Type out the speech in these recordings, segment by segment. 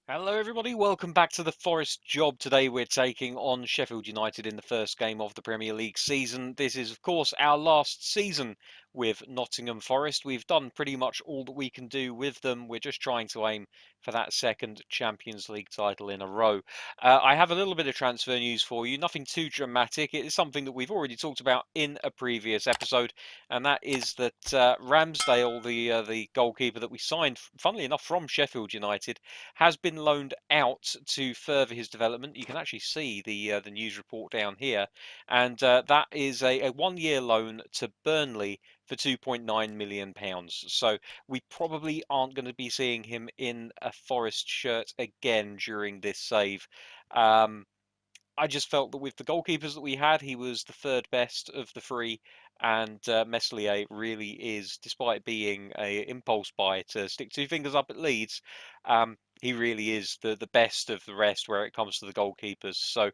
Hello everybody, welcome back to the Forest Job. Today we're taking on Sheffield United in the first game of the Premier League season. This is of course our last season with Nottingham Forest. We've done pretty much all that we can do with them. We're just trying to aim for that second Champions League title in a row. I have a little bit of transfer news for you, nothing too dramatic. It is something that we've already talked about in a previous episode, and that is that Ramsdale, the goalkeeper that we signed, funnily enough, from Sheffield United, has been loaned out to further his development. You can actually see the news report down here, and that is a 1-year loan to Burnley for £2.9 million. So we probably aren't going to be seeing him in a Forest shirt again during this save. Um, I just felt that with the goalkeepers that we had, he was the third best of the three, and Meslier really is, despite being a impulse buy to stick two fingers up at Leeds, he really is the best of the rest where it comes to the goalkeepers. So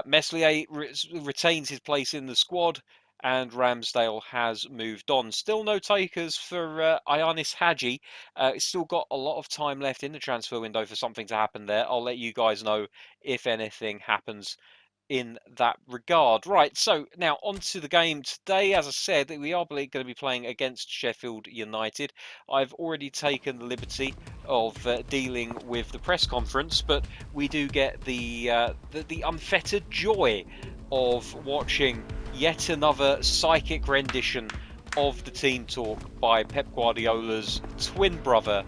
Meslier retains his place in the squad, and Ramsdale has moved on. Still no takers for Ioannis Hadji. It's still got a lot of time left in the transfer window for something to happen there. I'll let you guys know if anything happens in that regard. Right, so now on to the game today. As I said, we are going to be playing against Sheffield United. I've already taken the liberty of dealing with the press conference, but we do get the unfettered joy of watching yet another psychic rendition of the team talk by Pep Guardiola's twin brother,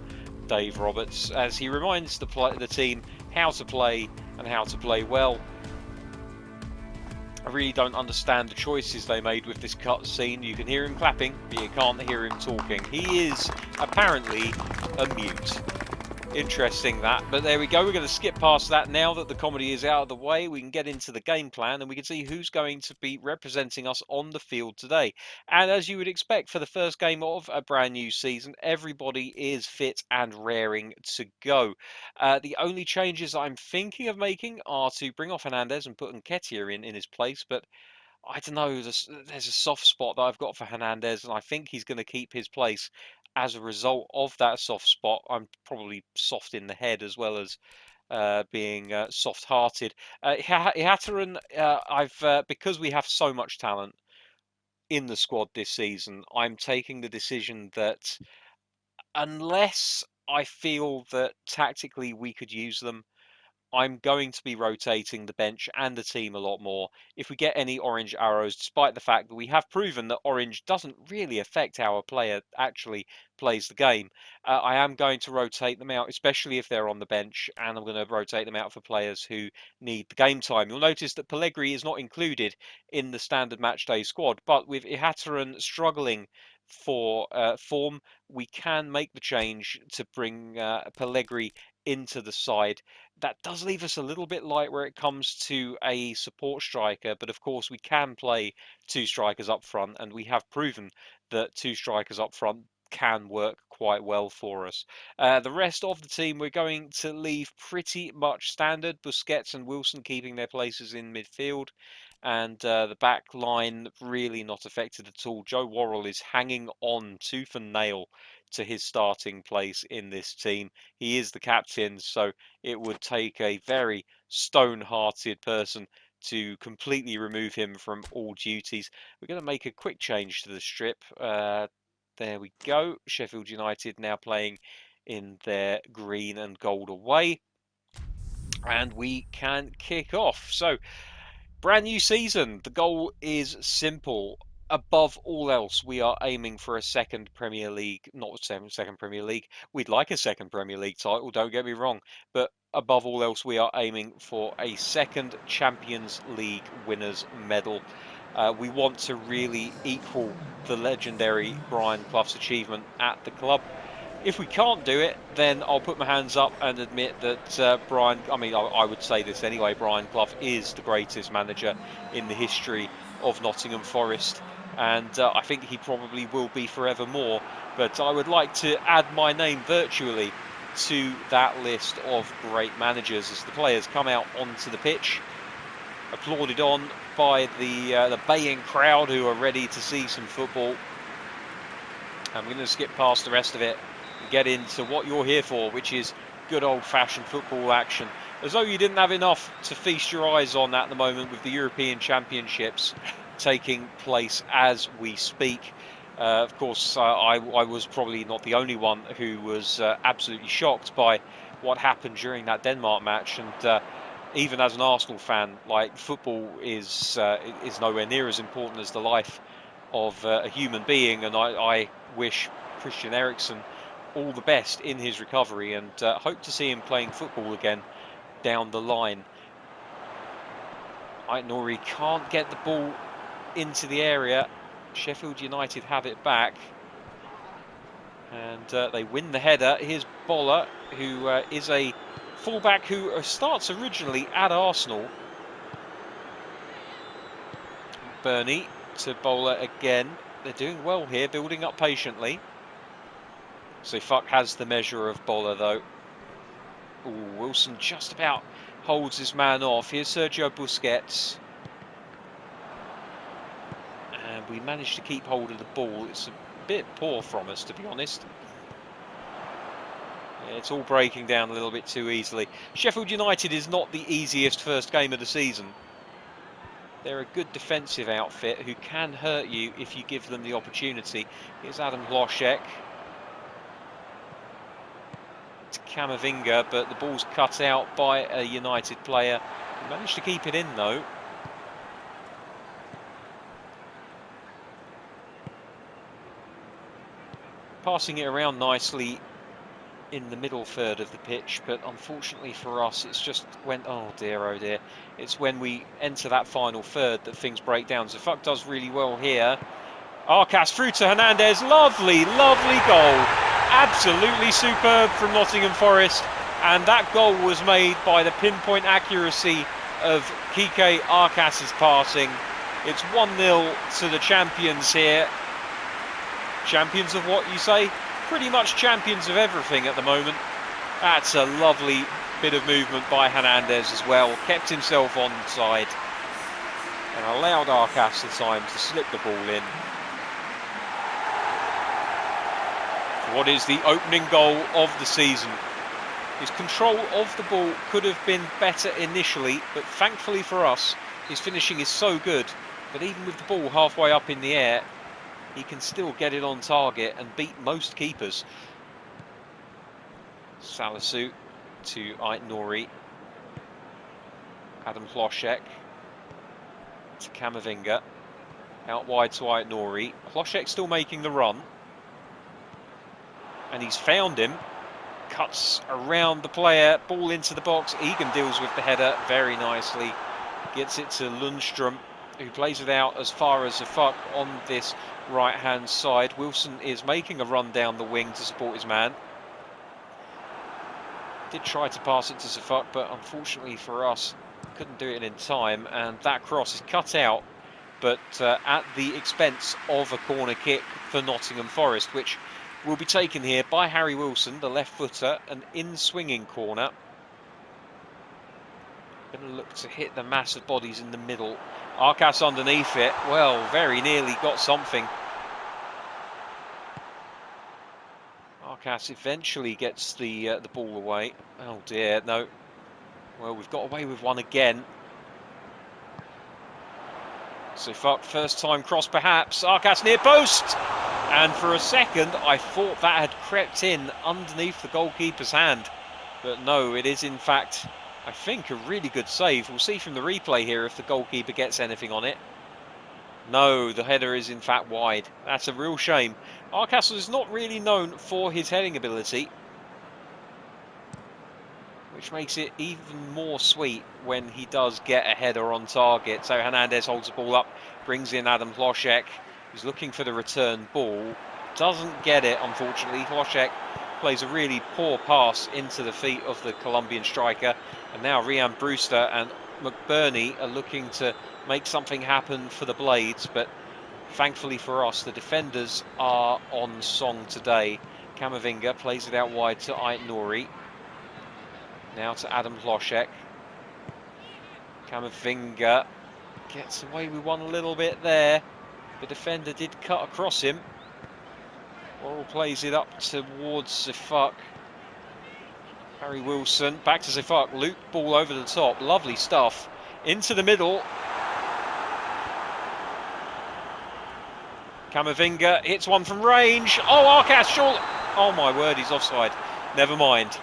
Dave Roberts, as he reminds the team how to play and how to play well. I really don't understand the choices they made with this cut scene. You can hear him clapping, but you can't hear him talking. He is apparently a mute. Interesting that, but there we go. We're going to skip past that now that the comedy is out of the way. We can get into the game plan and we can see who's going to be representing us on the field today. And as you would expect for the first game of a brand new season, everybody is fit and raring to go. The only changes I'm thinking of making are to bring off Hernandez and put Nketiah in his place, but I don't know, there's a soft spot that I've got for Hernandez, and I think he's going to keep his place as a result of that soft spot. I'm probably soft in the head as well as being soft-hearted. Ihattaren, because we have so much talent in the squad this season, I'm taking the decision that unless I feel that tactically we could use them, I'm going to be rotating the bench and the team a lot more. If we get any orange arrows, despite the fact that we have proven that orange doesn't really affect how a player actually plays the game, I am going to rotate them out, especially if they're on the bench, and I'm going to rotate them out for players who need the game time. You'll notice that Pellegrini is not included in the standard matchday squad, but with Ihattaren struggling for form, we can make the change to bring Pellegrini into the side. That does leave us a little bit light where it comes to a support striker, but of course we can play two strikers up front, and we have proven that two strikers up front can work quite well for us. The rest of the team we're going to leave pretty much standard. Busquets and Wilson keeping their places in midfield, and the back line really not affected at all. Joe Worrell is hanging on tooth and nail to his starting place in this team. He is the captain, so it would take a very stone-hearted person to completely remove him from all duties. We're going to make a quick change to the strip. There we go. Sheffield United now playing in their green and gold away. And we can kick off. So, brand new season. The goal is simple. Above all else, we are aiming for a second Premier League, not second Premier League. We'd like a second Premier League title, don't get me wrong. But above all else, we are aiming for a second Champions League winners' medal. We want to really equal the legendary Brian Clough's achievement at the club. If we can't do it, then I'll put my hands up and admit that I would say this anyway, Brian Clough is the greatest manager in the history of Nottingham Forest, and I think he probably will be forevermore. But I would like to add my name virtually to that list of great managers as the players come out onto the pitch, applauded on by the baying crowd who are ready to see some football. I'm going to skip past the rest of it and get into what you're here for, which is good old-fashioned football action. As though you didn't have enough to feast your eyes on at the moment with the European Championships taking place as we speak. Of course, I was probably not the only one who was absolutely shocked by what happened during that Denmark match, and even as an Arsenal fan, like, football is nowhere near as important as the life of a human being, and I wish Christian Eriksen all the best in his recovery, and hope to see him playing football again down the line. Ait-Nouri can't get the ball into the area. Sheffield United have it back, and they win the header. Here's Boller, who is a fullback who starts originally at Arsenal. Bernie to Boller again. They're doing well here, building up patiently. So Fuck has the measure of Boller, though. Ooh, Wilson just about holds his man off. Here's Sergio Busquets. And we managed to keep hold of the ball. It's a bit poor from us, to be honest. Yeah, it's all breaking down a little bit too easily. Sheffield United is not the easiest first game of the season. They're a good defensive outfit who can hurt you if you give them the opportunity. Here's Adam Hlošek to Camavinga, but the ball's cut out by a United player. He managed to keep it in, though. Passing it around nicely in the middle third of the pitch, but unfortunately for us, it's just when, oh dear, it's when we enter that final third that things break down. So Fuck does really well here. Arcas through to Hernandez. Lovely, lovely goal. Absolutely superb from Nottingham Forest. And that goal was made by the pinpoint accuracy of Kike Arcas's passing. It's 1-0 to the champions here. Champions of what, you say? Pretty much champions of everything at the moment. That's a lovely bit of movement by Hernandez as well. Kept himself onside and allowed Arcas the time to slip the ball in. What is the opening goal of the season? His control of the ball could have been better initially, but thankfully for us, his finishing is so good that even with the ball halfway up in the air, he can still get it on target and beat most keepers. Salisu to Ait-Nouri. Adam Hlošek to Camavinga. Out wide to Ait-Nouri. Hlošek still making the run. And he's found him. Cuts around the player. Ball into the box. Egan deals with the header very nicely. Gets it to Lundstrom, who plays it out as far as the Fuck on this right-hand side. Wilson is making a run down the wing to support his man. Did try to pass it to Safak, but unfortunately for us, couldn't do it in time. And that cross is cut out, but at the expense of a corner kick for Nottingham Forest, which will be taken here by Harry Wilson, the left footer, an in-swinging corner. Going to look to hit the mass of bodies in the middle. Arcas underneath it. Well, very nearly got something. Arcas eventually gets the ball away. Oh dear, no. Well, we've got away with one again. So Fuck, first time cross perhaps. Arcas near post! And for a second, I thought that had crept in underneath the goalkeeper's hand. But no, it is in fact, I think, a really good save. We'll see from the replay here if the goalkeeper gets anything on it. No, the header is in fact wide. That's a real shame. Arcas is not really known for his heading ability, which makes it even more sweet when he does get a header on target. So Hernandez holds the ball up, brings in Adam Hlošek, who's looking for the return ball. Doesn't get it, unfortunately. Hlošek plays a really poor pass into the feet of the Colombian striker. And now Ryan Brewster and McBurney are looking to make something happen for the Blades. But thankfully for us, the defenders are on song today. Camavinga plays it out wide to Ait-Nouri. Now to Adam Hlošek. Camavinga gets away with one a little bit there. The defender did cut across him. Worrell plays it up towards Zifuk. Harry Wilson, back to Zifuk, loop ball over the top, lovely stuff. Into the middle. Camavinga hits one from range. Oh, Arcas, sure. Oh my word, he's offside. Never mind.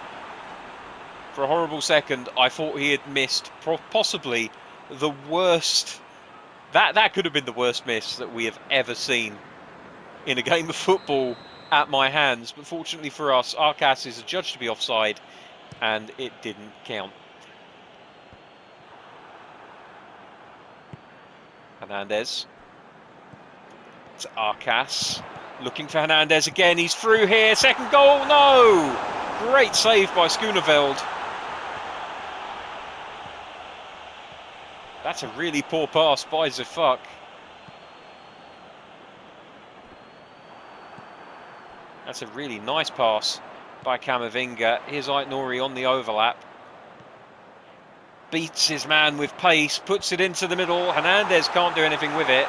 For a horrible second, I thought he had missed possibly the worst. That could have been the worst miss that we have ever seen in a game of football at my hands. But fortunately for us, Arcas is adjudged to be offside, and it didn't count. Hernandez. To Arcas. Looking for Hernandez again. He's through here. Second goal. No! Great save by Schooneveld. That's a really poor pass by Zifuk. That's a really nice pass by Camavinga. Here's Ait-Nouri on the overlap. Beats his man with pace, puts it into the middle. Hernandez can't do anything with it.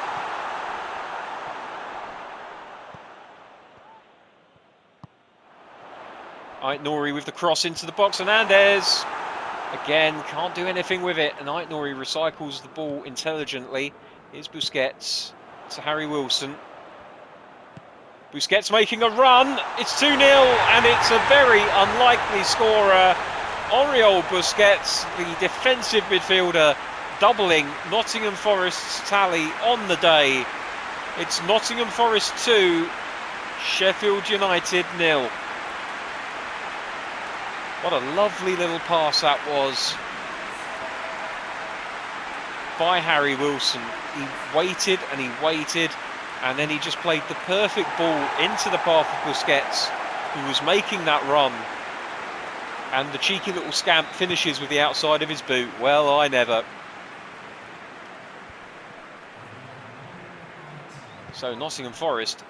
Ait-Nouri with the cross into the box. Hernandez again can't do anything with it, and Ait-Nouri recycles the ball intelligently. Here's Busquets to Harry Wilson. Busquets making a run. It's 2-0, and it's a very unlikely scorer. Oriol Busquets, the defensive midfielder, doubling Nottingham Forest's tally on the day. It's Nottingham Forest 2, Sheffield United 0. What a lovely little pass that was by Harry Wilson. He waited and he waited, and then he just played the perfect ball into the path of Busquets, who was making that run. And the cheeky little scamp finishes with the outside of his boot. Well, I never. So Nottingham Forest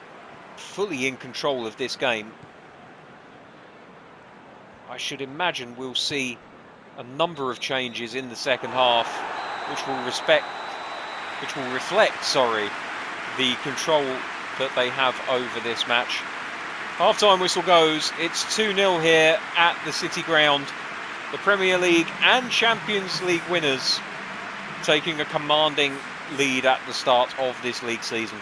fully in control of this game. I should imagine we'll see a number of changes in the second half, which will reflect, the control that they have over this match. Half-time whistle goes. It's 2-0 here at the City Ground. The Premier League and Champions League winners taking a commanding lead at the start of this league season.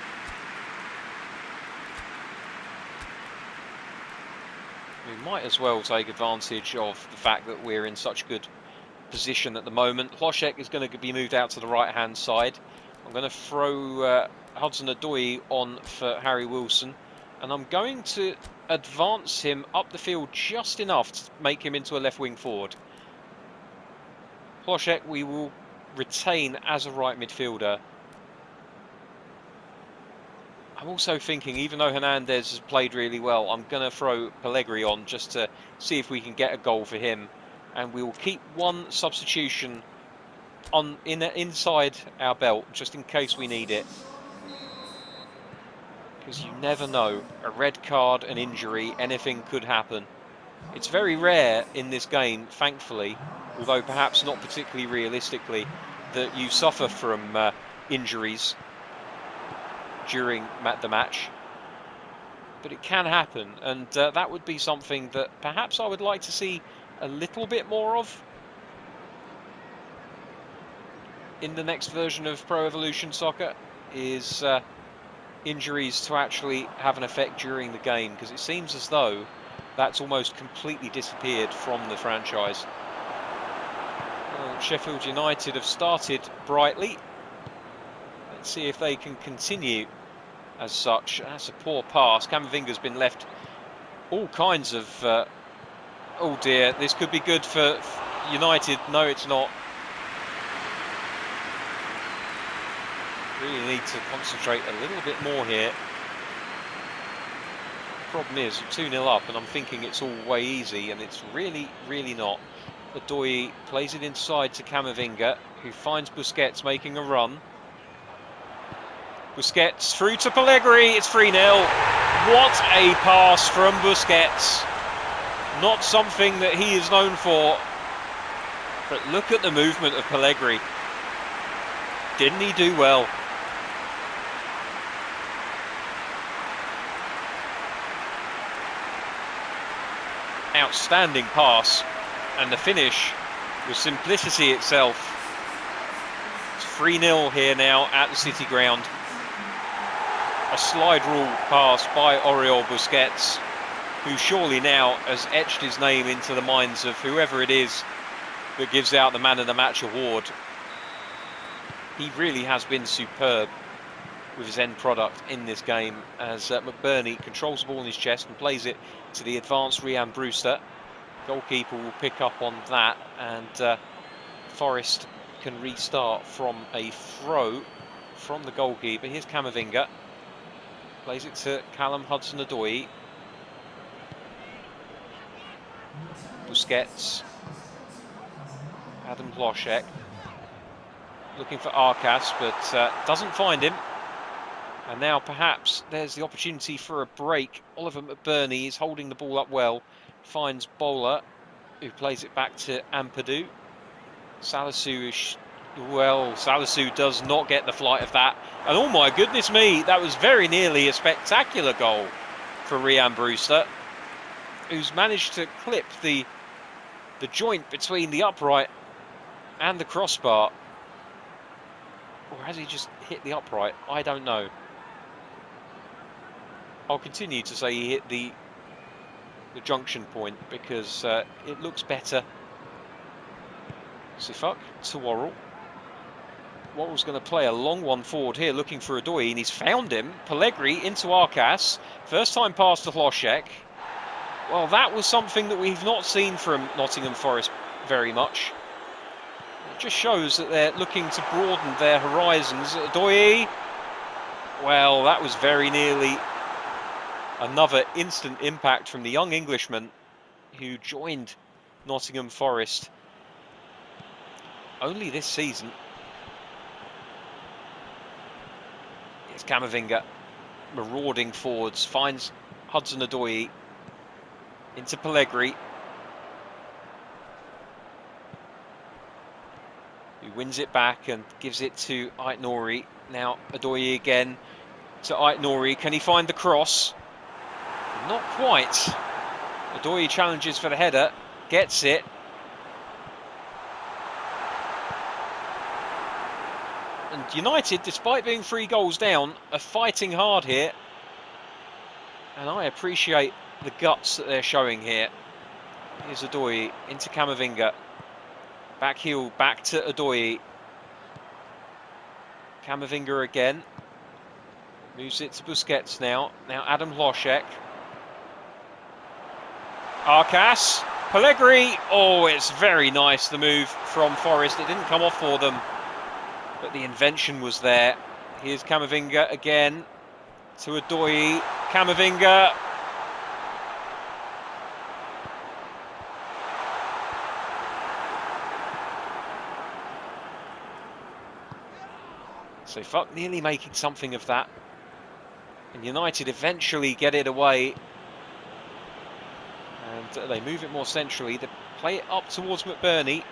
We might as well take advantage of the fact that we're in such good position at the moment. Hlošek is going to be moved out to the right-hand side. I'm going to throw Hudson-Odoi on for Harry Wilson. And I'm going to advance him up the field just enough to make him into a left wing forward. Hlošek we will retain as a right midfielder. I'm also thinking, even though Hernandez has played really well, I'm going to throw Pellegrini on just to see if we can get a goal for him. And we will keep one substitution inside our belt, just in case we need it. Because you never know, a red card, an injury, anything could happen. It's very rare in this game, thankfully, although perhaps not particularly realistically, that you suffer from injuries during the match. But it can happen, and that would be something that perhaps I would like to see a little bit more of in the next version of Pro Evolution Soccer, is injuries to actually have an effect during the game, because it seems as though that's almost completely disappeared from the franchise. Sheffield United have started brightly. Let's see if they can continue as such. That's a poor pass. Camavinga's been left all kinds of... oh dear, this could be good for United. No, it's not. Really need to concentrate a little bit more here. Problem is, 2-0 up, and I'm thinking it's all way easy, and it's really, really not. Odoi plays it inside to Camavinga, who finds Busquets making a run. Busquets through to Pellegrini. It's 3-0. What a pass from Busquets. Not something that he is known for. But look at the movement of Pellegrini. Didn't he do well? outstanding pass, and the finish was simplicity itself. It's 3-0 here now at the City Ground. A slide rule pass by Oriol Busquets, who surely now has etched his name into the minds of whoever it is that gives out the Man of the Match award. He really has been superb with his end product in this game, as McBurney controls the ball in his chest and plays it to the advanced Ryan Brewster. Goalkeeper will pick up on that, and Forest can restart from a throw from the goalkeeper. Here's Camavinga. Plays it to Callum Hudson-Odoi. Busquets. Adam Hlošek. Looking for Arcas, but doesn't find him. And now perhaps there's the opportunity for a break. Oliver McBurney is holding the ball up well. Finds Bowler, who plays it back to Ampadu. Salisu does not get the flight of that. And oh my goodness me, that was very nearly a spectacular goal for Ryan Brewster, who's managed to clip the joint between the upright and the crossbar. Or has he just hit the upright? I don't know. I'll continue to say he hit the junction point because it looks better. Sifuk to Worrell. Worrell's going to play a long one forward here, looking for Odoi, and he's found him. Pellegrini into Arcas. First time pass to Hlošek. Well, that was something that we've not seen from Nottingham Forest very much. It just shows that they're looking to broaden their horizons. Odoi. Well, that was very nearly another instant impact from the young Englishman who joined Nottingham Forest only this season. It's Camavinga marauding forwards, finds Hudson-Odoi into Pellegrini, who wins it back and gives it to Ait-Nouri. Now Odoi again to Ait-Nouri. Can he find the cross? Not quite. Odoi challenges for the header, gets it. And United, despite being 3 goals down, are fighting hard here. And I appreciate the guts that they're showing here. Here's Odoi into Camavinga. Back heel, back to Odoi. Camavinga again. Moves it to Busquets now. Now Adam Hlošek. Arcas. Pellegrini. Oh, it's very nice, the move from Forest. It didn't come off for them, but the invention was there. Here's Camavinga again to Odoi. Camavinga. So Fuck nearly making something of that. And United eventually get it away. And they move it more centrally. They play it up towards McBurney.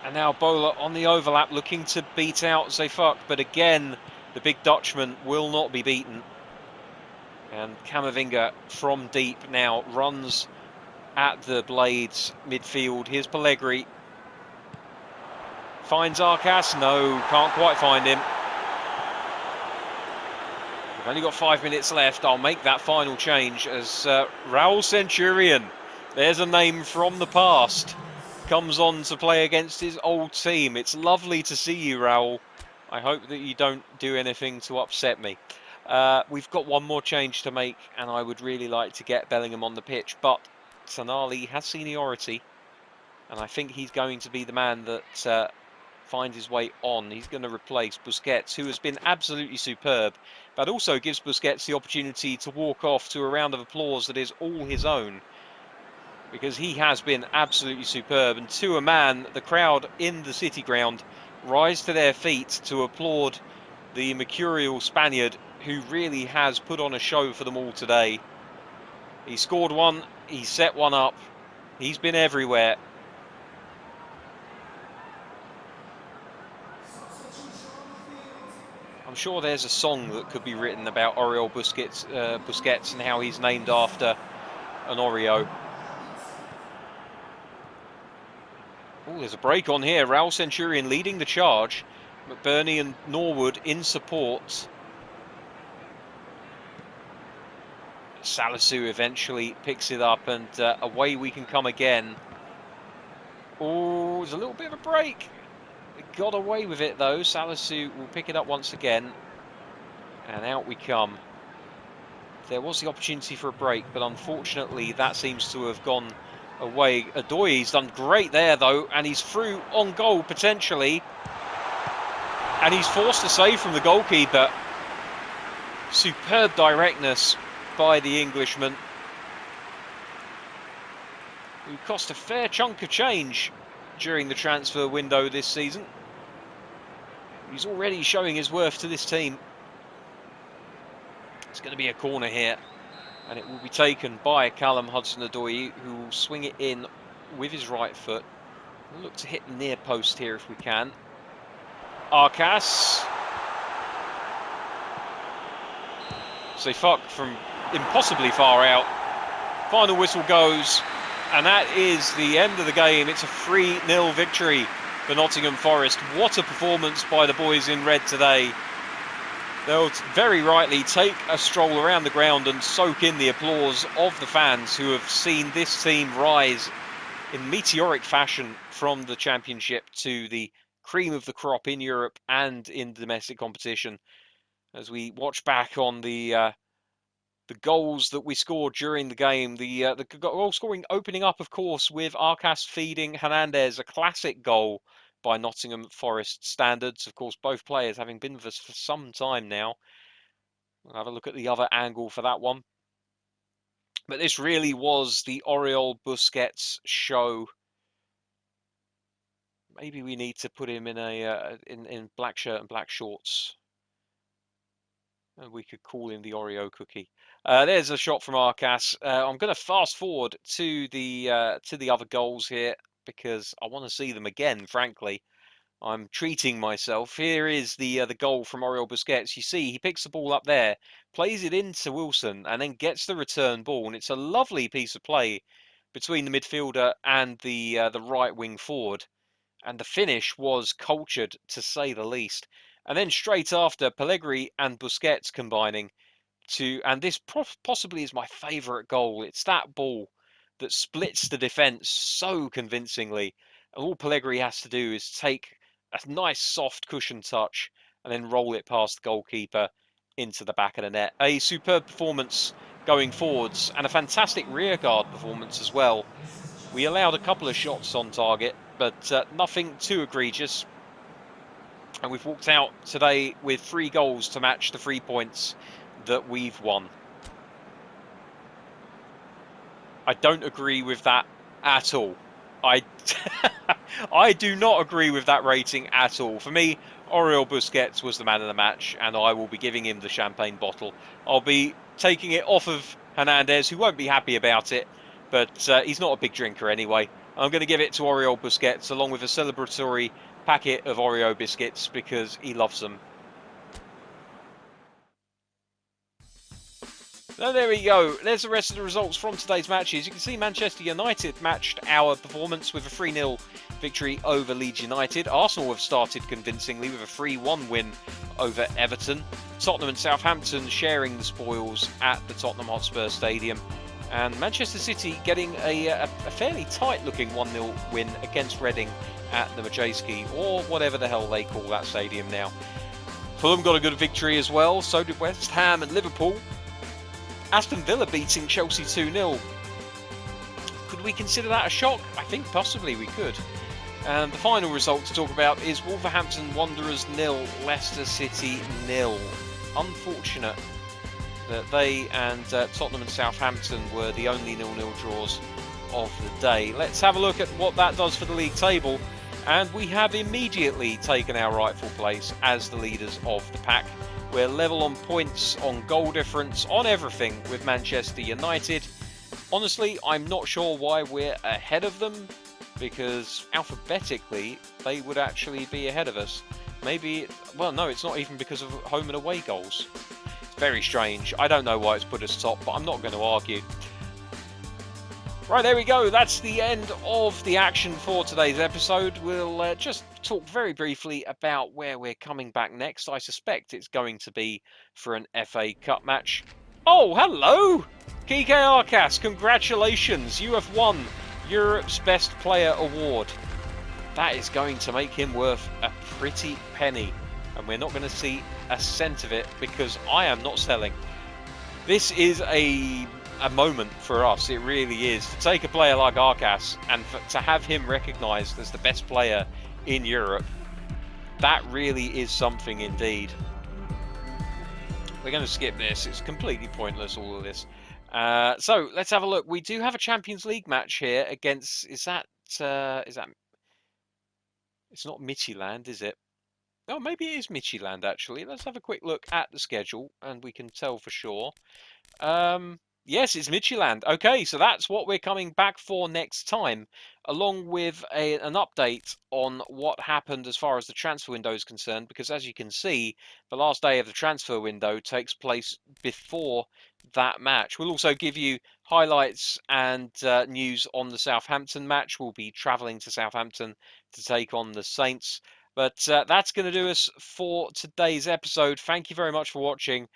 And now Bowler on the overlap, looking to beat out Zefuk, but again, the big Dutchman will not be beaten. And Camavinga from deep now runs at the Blades midfield. Here's Pellegrini. Finds Arcas. No, can't quite find him. We've only got 5 minutes left. I'll make that final change as Raul Centurion, there's a name from the past, comes on to play against his old team. It's lovely to see you, Raul. I hope that you don't do anything to upset me. We've got one more change to make, and I would really like to get Bellingham on the pitch, but Sanali has seniority, and I think he's going to be the man that finds his way on. He's going to replace Busquets, who has been absolutely superb, but also gives Busquets the opportunity to walk off to a round of applause that is all his own, because he has been absolutely superb. And to a man, the crowd in the City Ground rise to their feet to applaud the mercurial Spaniard, who really has put on a show for them all today. He scored one, he set one up, he's been everywhere. I'm sure there's a song that could be written about Oriol Busquets and how he's named after an Oreo. Oh, there's a break on here. Raul Centurion leading the charge. McBurney and Norwood in support. Salisu eventually picks it up, and away we can come again. Oh, there's a little bit of a break. Got away with it though. Salisu will pick it up once again, and out we come. There was the opportunity for a break, but unfortunately that seems to have gone away. Adoye's done great there though, and he's through on goal potentially, and he's forced a save from the goalkeeper. Superb directness by the Englishman, who cost a fair chunk of change during the transfer window this season. He's already showing his worth to this team. It's going to be a corner here, and it will be taken by Callum Hudson-Odoi, who will swing it in with his right foot. We'll look to hit the near post here if we can. Arcas. So fuck from impossibly far out. Final whistle goes, and that is the end of the game. It's a 3-0 victory for Nottingham Forest. What a performance by the boys in red today. They'll very rightly take a stroll around the ground and soak in the applause of the fans who have seen this team rise in meteoric fashion from the Championship to the cream of the crop in Europe and in domestic competition. As we watch back on the goals that we scored during the game, the goal scoring opening up, of course, with Arcas feeding Hernandez, a classic goal by Nottingham Forest standards. Of course, both players having been with us for some time now. We'll have a look at the other angle for that one. But this really was the Oriol Busquets show. Maybe we need to put him in a in black shirt and black shorts. And we could call him the Oreo cookie. There's a shot from Arcas. I'm going to fast forward to the other goals here, because I want to see them again, frankly. I'm treating myself. Here is the goal from Oriol Busquets. You see, he picks the ball up there, plays it into Wilson, and then gets the return ball. And it's a lovely piece of play between the midfielder and the right wing forward. And the finish was cultured, to say the least. And then straight after, Pellegrini and Busquets combining and this possibly is my favourite goal. It's that ball that splits the defence so convincingly. And all Pellegrini has to do is take a nice soft cushion touch and then roll it past the goalkeeper into the back of the net. A superb performance going forwards, and a fantastic rearguard performance as well. We allowed a couple of shots on target, but nothing too egregious. And we've walked out today with 3 goals to match the 3 points that we've won. I don't agree with that at all. I do not agree with that rating at all. For me, Oriol Busquets was the man of the match, and I will be giving him the champagne bottle. I'll be taking it off of Hernandez, who won't be happy about it, but he's not a big drinker anyway. I'm going to give it to Oriol Busquets, along with a celebratory packet of Oreo biscuits, because he loves them. So there we go. There's the rest of the results from today's matches. You can see Manchester United matched our performance with a 3-0 victory over Leeds United. Arsenal have started convincingly with a 3-1 win over Everton. Tottenham and Southampton sharing the spoils at the Tottenham Hotspur Stadium. And Manchester City getting a fairly tight-looking 1-0 win against Reading at the Majewski, or whatever the hell they call that stadium now. Fulham got a good victory as well. So did West Ham and Liverpool. Aston Villa beating Chelsea 2-0. Could we consider that a shock? I think possibly we could. And the final result to talk about is Wolverhampton Wanderers 0, Leicester City 0. Unfortunate that they and Tottenham and Southampton were the only 0-0 draws of the day. Let's have a look at what that does for the league table. And we have immediately taken our rightful place as the leaders of the pack. We're level on points, on goal difference, on everything with Manchester United. Honestly, I'm not sure why we're ahead of them, because alphabetically they would actually be ahead of us. Maybe, well, no, it's not even because of home and away goals. It's very strange. I don't know why it's put us top, but I'm not going to argue. Right, there we go. That's the end of the action for today's episode. We'll just talk very briefly about where we're coming back next. I suspect it's going to be for an FA Cup match. Oh, hello! Kike Arcas, congratulations. You have won Europe's Best Player Award. That is going to make him worth a pretty penny. And we're not going to see a cent of it because I am not selling. This is a moment for us. It really is. To take a player like Arcas and to have him recognised as the best player in Europe, that really is something indeed. We're going to skip this. It's completely pointless, all of this. So let's have a look. We do have a Champions League match here against. Is that? It's not Midtjylland, is it? Oh, maybe it is Midtjylland actually. Let's have a quick look at the schedule, and we can tell for sure. Yes, it's Midtjylland. Okay, so that's what we're coming back for next time, along with an update on what happened as far as the transfer window is concerned, because as you can see, the last day of the transfer window takes place before that match. We'll also give you highlights and news on the Southampton match. We'll be travelling to Southampton to take on the Saints. But that's going to do us for today's episode. Thank you very much for watching.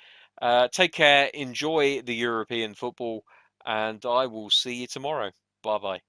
Take care, enjoy the European football, and I will see you tomorrow. Bye bye.